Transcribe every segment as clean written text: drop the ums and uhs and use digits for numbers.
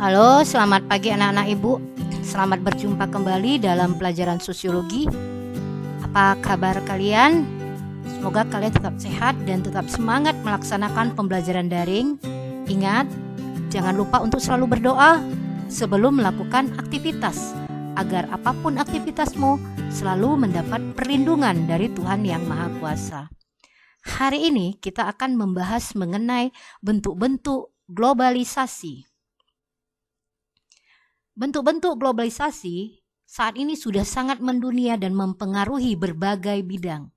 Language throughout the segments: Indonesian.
Halo, selamat pagi anak-anak ibu. Selamat berjumpa kembali dalam pelajaran sosiologi. Apa kabar kalian? Semoga kalian tetap sehat dan tetap semangat melaksanakan pembelajaran daring. Ingat, jangan lupa untuk selalu berdoa sebelum melakukan aktivitas, agar apapun aktivitasmu selalu mendapat perlindungan dari Tuhan Yang Maha Kuasa. Hari ini kita akan membahas mengenai bentuk-bentuk globalisasi. Bentuk-bentuk globalisasi saat ini sudah sangat mendunia dan mempengaruhi berbagai bidang.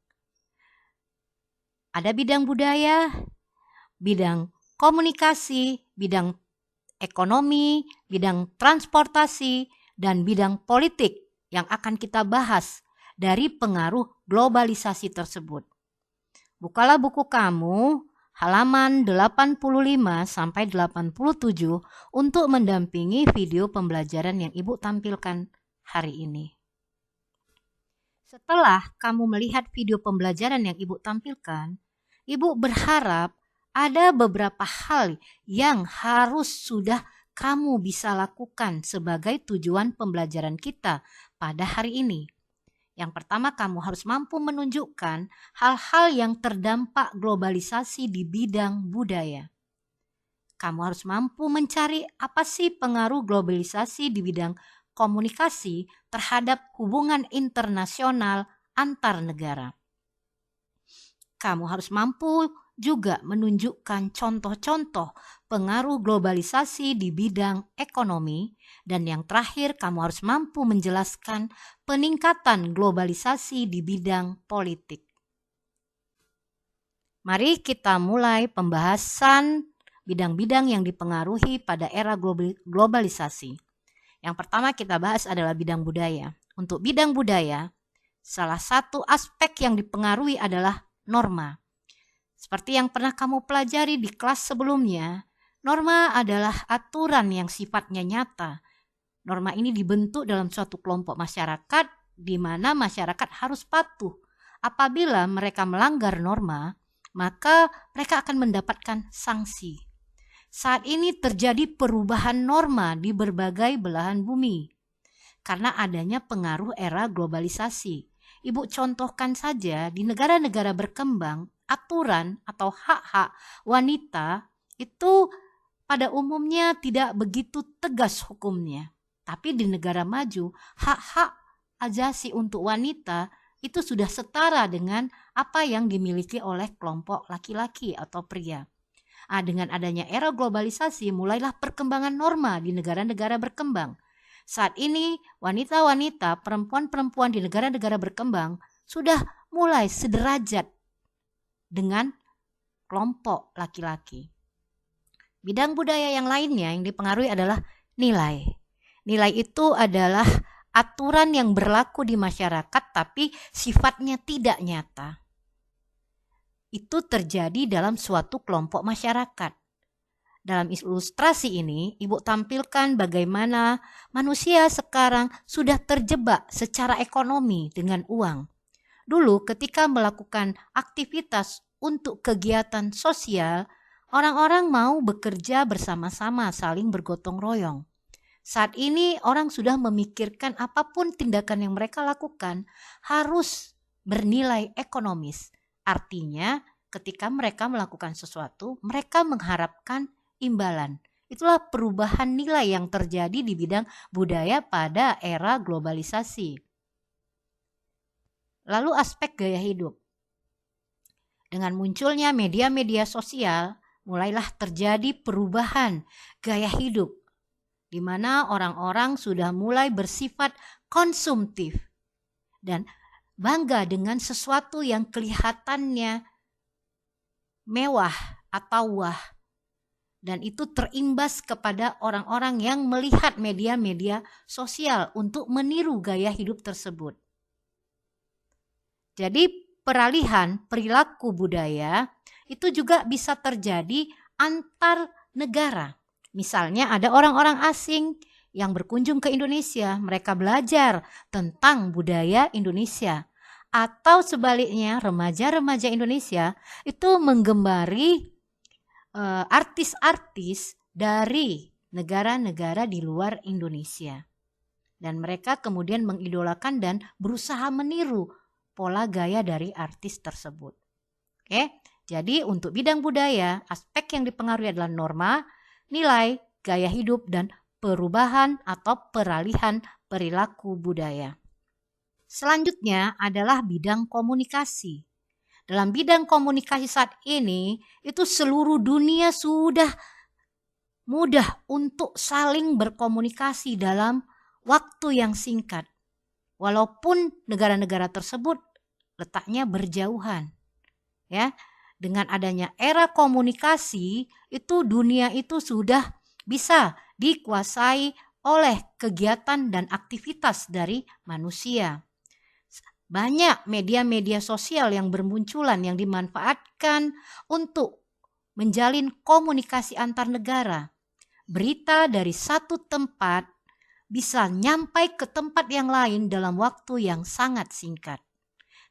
Ada bidang budaya, bidang komunikasi, bidang ekonomi, bidang transportasi, dan bidang politik yang akan kita bahas dari pengaruh globalisasi tersebut. Bukalah buku kamu halaman 85 sampai 87 untuk mendampingi video pembelajaran yang Ibu tampilkan hari ini. Setelah kamu melihat video pembelajaran yang Ibu tampilkan, Ibu berharap ada beberapa hal yang harus sudah kamu bisa lakukan sebagai tujuan pembelajaran kita pada hari ini. Yang pertama, kamu harus mampu menunjukkan hal-hal yang terdampak globalisasi di bidang budaya. Kamu harus mampu mencari apa sih pengaruh globalisasi di bidang komunikasi terhadap hubungan internasional antar negara. Kamu harus mampu juga menunjukkan contoh-contoh pengaruh globalisasi di bidang ekonomi, dan yang terakhir kamu harus mampu menjelaskan peningkatan globalisasi di bidang politik. Mari kita mulai pembahasan bidang-bidang yang dipengaruhi pada era globalisasi. Yang pertama kita bahas adalah bidang budaya. Untuk bidang budaya, salah satu aspek yang dipengaruhi adalah norma. Seperti yang pernah kamu pelajari di kelas sebelumnya, norma adalah aturan yang sifatnya nyata. Norma ini dibentuk dalam suatu kelompok masyarakat di mana masyarakat harus patuh. Apabila mereka melanggar norma, maka mereka akan mendapatkan sanksi. Saat ini terjadi perubahan norma di berbagai belahan bumi karena adanya pengaruh era globalisasi. Ibu contohkan saja di negara-negara berkembang, aturan atau hak-hak wanita itu pada umumnya tidak begitu tegas hukumnya. Tapi di negara maju, hak-hak ajasi untuk wanita itu sudah setara dengan apa yang dimiliki oleh kelompok laki-laki atau pria. Dengan adanya era globalisasi, mulailah perkembangan norma di negara-negara berkembang. Saat ini, wanita-wanita, perempuan-perempuan di negara-negara berkembang sudah mulai sederajat dengan kelompok laki-laki. Bidang budaya yang lainnya yang dipengaruhi adalah nilai. Nilai itu adalah aturan yang berlaku di masyarakat tapi sifatnya tidak nyata. Itu terjadi dalam suatu kelompok masyarakat. Dalam ilustrasi ini, Ibu tampilkan bagaimana manusia sekarang sudah terjebak secara ekonomi dengan uang. Dulu ketika melakukan aktivitas untuk kegiatan sosial, orang-orang mau bekerja bersama-sama, saling bergotong royong. Saat ini orang sudah memikirkan apapun tindakan yang mereka lakukan harus bernilai ekonomis. Artinya ketika mereka melakukan sesuatu, mereka mengharapkan imbalan. Itulah perubahan nilai yang terjadi di bidang budaya pada era globalisasi. Lalu aspek gaya hidup. Dengan munculnya media-media sosial, mulailah terjadi perubahan gaya hidup, di mana orang-orang sudah mulai bersifat konsumtif dan bangga dengan sesuatu yang kelihatannya mewah atau wah. Dan itu terimbas kepada orang-orang yang melihat media-media sosial untuk meniru gaya hidup tersebut. Jadi peralihan perilaku budaya itu juga bisa terjadi antar negara. Misalnya ada orang-orang asing yang berkunjung ke Indonesia, mereka belajar tentang budaya Indonesia. Atau sebaliknya remaja-remaja Indonesia itu menggemari artis-artis dari negara-negara di luar Indonesia. Dan mereka kemudian mengidolakan dan berusaha meniru pola gaya dari artis tersebut. Oke, jadi untuk bidang budaya, aspek yang dipengaruhi adalah norma, nilai, gaya hidup, dan perubahan atau peralihan perilaku budaya. Selanjutnya adalah bidang komunikasi. Dalam bidang komunikasi saat ini, itu seluruh dunia sudah mudah untuk saling berkomunikasi dalam waktu yang singkat. Walaupun negara-negara tersebut letaknya berjauhan. Ya, dengan adanya era komunikasi, itu dunia itu sudah bisa dikuasai oleh kegiatan dan aktivitas dari manusia. Banyak media-media sosial yang bermunculan yang dimanfaatkan untuk menjalin komunikasi antar negara. Berita dari satu tempat bisa nyampai ke tempat yang lain dalam waktu yang sangat singkat.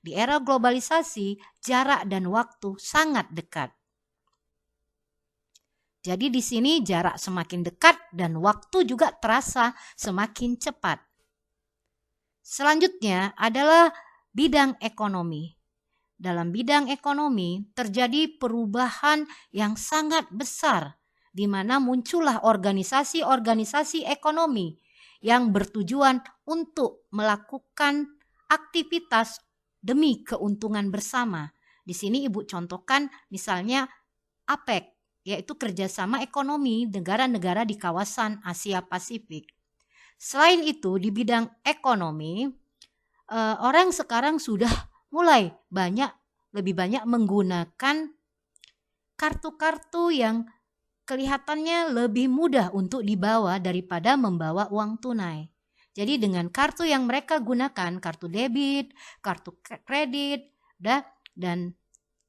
Di era globalisasi, jarak dan waktu sangat dekat. Jadi di sini jarak semakin dekat dan waktu juga terasa semakin cepat. Selanjutnya adalah bidang ekonomi. Dalam bidang ekonomi terjadi perubahan yang sangat besar, di mana muncullah organisasi-organisasi ekonomi yang bertujuan untuk melakukan aktivitas demi keuntungan bersama. Di sini Ibu contohkan misalnya APEC, yaitu kerjasama ekonomi negara-negara di kawasan Asia Pasifik. Selain itu, di bidang ekonomi, orang sekarang sudah mulai lebih banyak menggunakan kartu-kartu yang kelihatannya lebih mudah untuk dibawa daripada membawa uang tunai. Jadi dengan kartu yang mereka gunakan, kartu debit, kartu kredit, dan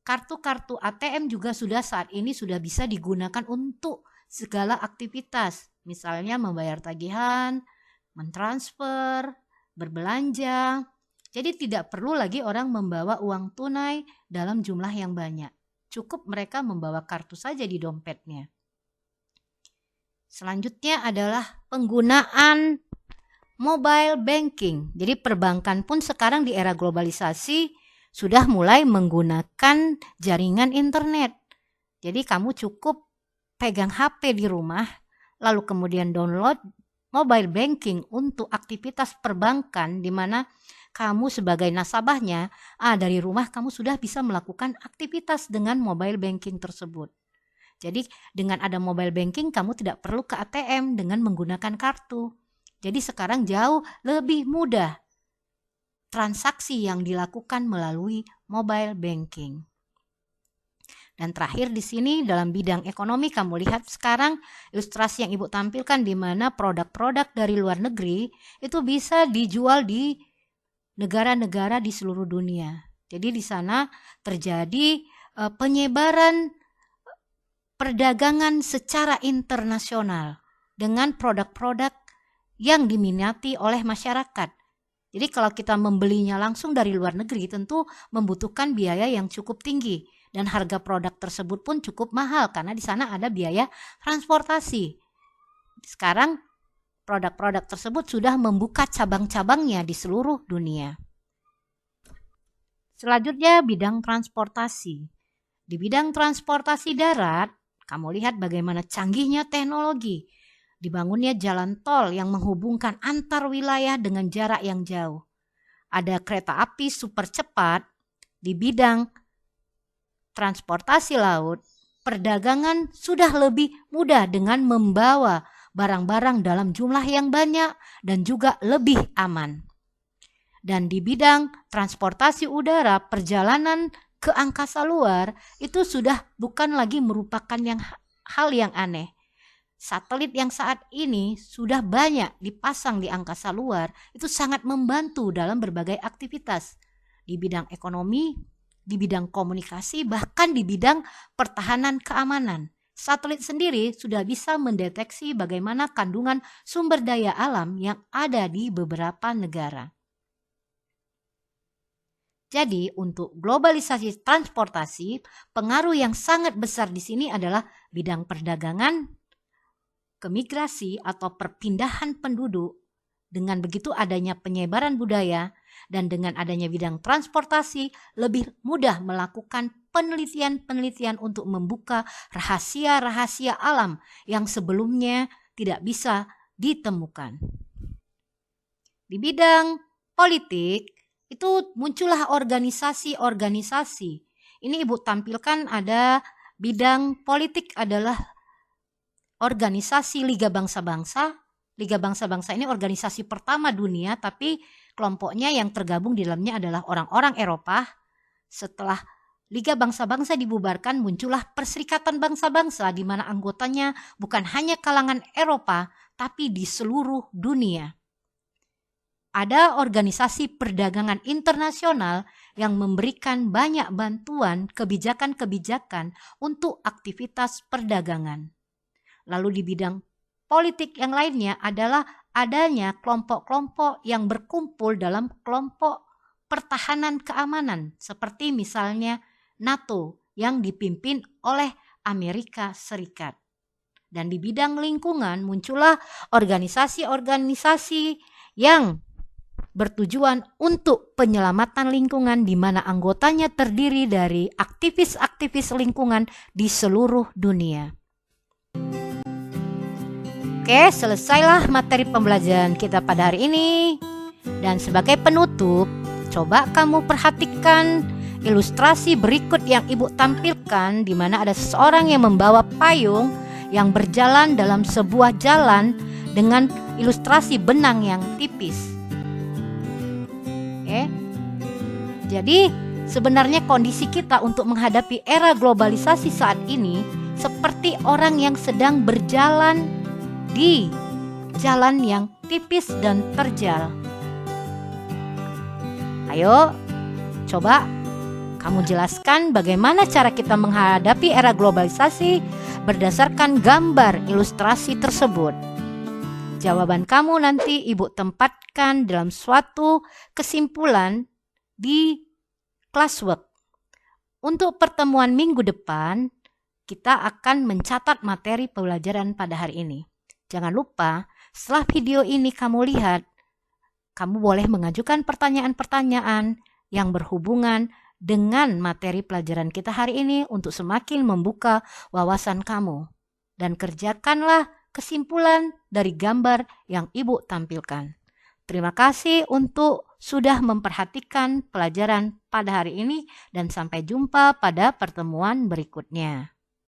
kartu-kartu ATM juga saat ini sudah bisa digunakan untuk segala aktivitas. Misalnya membayar tagihan, mentransfer, berbelanja. Jadi tidak perlu lagi orang membawa uang tunai dalam jumlah yang banyak. Cukup mereka membawa kartu saja di dompetnya. Selanjutnya adalah penggunaan mobile banking. Jadi perbankan pun sekarang di era globalisasi sudah mulai menggunakan jaringan internet. Jadi kamu cukup pegang HP di rumah, lalu kemudian download mobile banking untuk aktivitas perbankan, di mana kamu sebagai nasabahnya, dari rumah kamu sudah bisa melakukan aktivitas dengan mobile banking tersebut. Jadi dengan ada mobile banking, kamu tidak perlu ke ATM dengan menggunakan kartu. Jadi sekarang jauh lebih mudah transaksi yang dilakukan melalui mobile banking. Dan terakhir di sini dalam bidang ekonomi, kamu lihat sekarang ilustrasi yang Ibu tampilkan di mana produk-produk dari luar negeri itu bisa dijual di negara-negara di seluruh dunia. Jadi di sana terjadi penyebaran perdagangan secara internasional dengan produk-produk yang diminati oleh masyarakat. Jadi kalau kita membelinya langsung dari luar negeri tentu membutuhkan biaya yang cukup tinggi dan harga produk tersebut pun cukup mahal karena di sana ada biaya transportasi. Sekarang produk-produk tersebut sudah membuka cabang-cabangnya di seluruh dunia. Selanjutnya bidang transportasi. Di bidang transportasi darat, kamu lihat bagaimana canggihnya teknologi. Dibangunnya jalan tol yang menghubungkan antar wilayah dengan jarak yang jauh. Ada kereta api super cepat. Di bidang transportasi laut, perdagangan sudah lebih mudah dengan membawa barang-barang dalam jumlah yang banyak dan juga lebih aman. Dan di bidang transportasi udara, perjalanan ke angkasa luar itu sudah bukan lagi merupakan hal yang aneh. Satelit yang saat ini sudah banyak dipasang di angkasa luar itu sangat membantu dalam berbagai aktivitas di bidang ekonomi, di bidang komunikasi, bahkan di bidang pertahanan keamanan. Satelit sendiri sudah bisa mendeteksi bagaimana kandungan sumber daya alam yang ada di beberapa negara. Jadi untuk globalisasi transportasi, pengaruh yang sangat besar di sini adalah bidang perdagangan, ke migrasi atau perpindahan penduduk. Dengan begitu adanya penyebaran budaya dan dengan adanya bidang transportasi lebih mudah melakukan penelitian-penelitian untuk membuka rahasia-rahasia alam yang sebelumnya tidak bisa ditemukan. Di bidang politik itu muncullah organisasi-organisasi. Ini Ibu tampilkan ada bidang politik adalah organisasi Liga Bangsa-Bangsa. Liga Bangsa-Bangsa ini organisasi pertama dunia, tapi kelompoknya yang tergabung di dalamnya adalah orang-orang Eropa. Setelah Liga Bangsa-Bangsa dibubarkan, muncullah Perserikatan Bangsa-Bangsa di mana anggotanya bukan hanya kalangan Eropa, tapi di seluruh dunia. Ada organisasi perdagangan internasional yang memberikan banyak bantuan kebijakan-kebijakan untuk aktivitas perdagangan. Lalu di bidang politik yang lainnya adalah adanya kelompok-kelompok yang berkumpul dalam kelompok pertahanan keamanan seperti misalnya NATO yang dipimpin oleh Amerika Serikat. Dan di bidang lingkungan muncullah organisasi-organisasi yang bertujuan untuk penyelamatan lingkungan di mana anggotanya terdiri dari aktivis-aktivis lingkungan di seluruh dunia. Oke, selesailah materi pembelajaran kita pada hari ini. Dan sebagai penutup, coba kamu perhatikan ilustrasi berikut yang Ibu tampilkan di mana ada seseorang yang membawa payung yang berjalan dalam sebuah jalan dengan ilustrasi benang yang tipis. Oke. Jadi, sebenarnya kondisi kita untuk menghadapi era globalisasi saat ini seperti orang yang sedang berjalan di jalan yang tipis dan terjal. Ayo, coba kamu jelaskan bagaimana cara kita menghadapi era globalisasi berdasarkan gambar ilustrasi tersebut. Jawaban kamu nanti Ibu tempatkan dalam suatu kesimpulan di classwork. Untuk pertemuan minggu depan, kita akan mencatat materi pembelajaran pada hari ini. Jangan lupa, setelah video ini kamu lihat, kamu boleh mengajukan pertanyaan-pertanyaan yang berhubungan dengan materi pelajaran kita hari ini untuk semakin membuka wawasan kamu. Dan kerjakanlah kesimpulan dari gambar yang Ibu tampilkan. Terima kasih untuk sudah memperhatikan pelajaran pada hari ini dan sampai jumpa pada pertemuan berikutnya.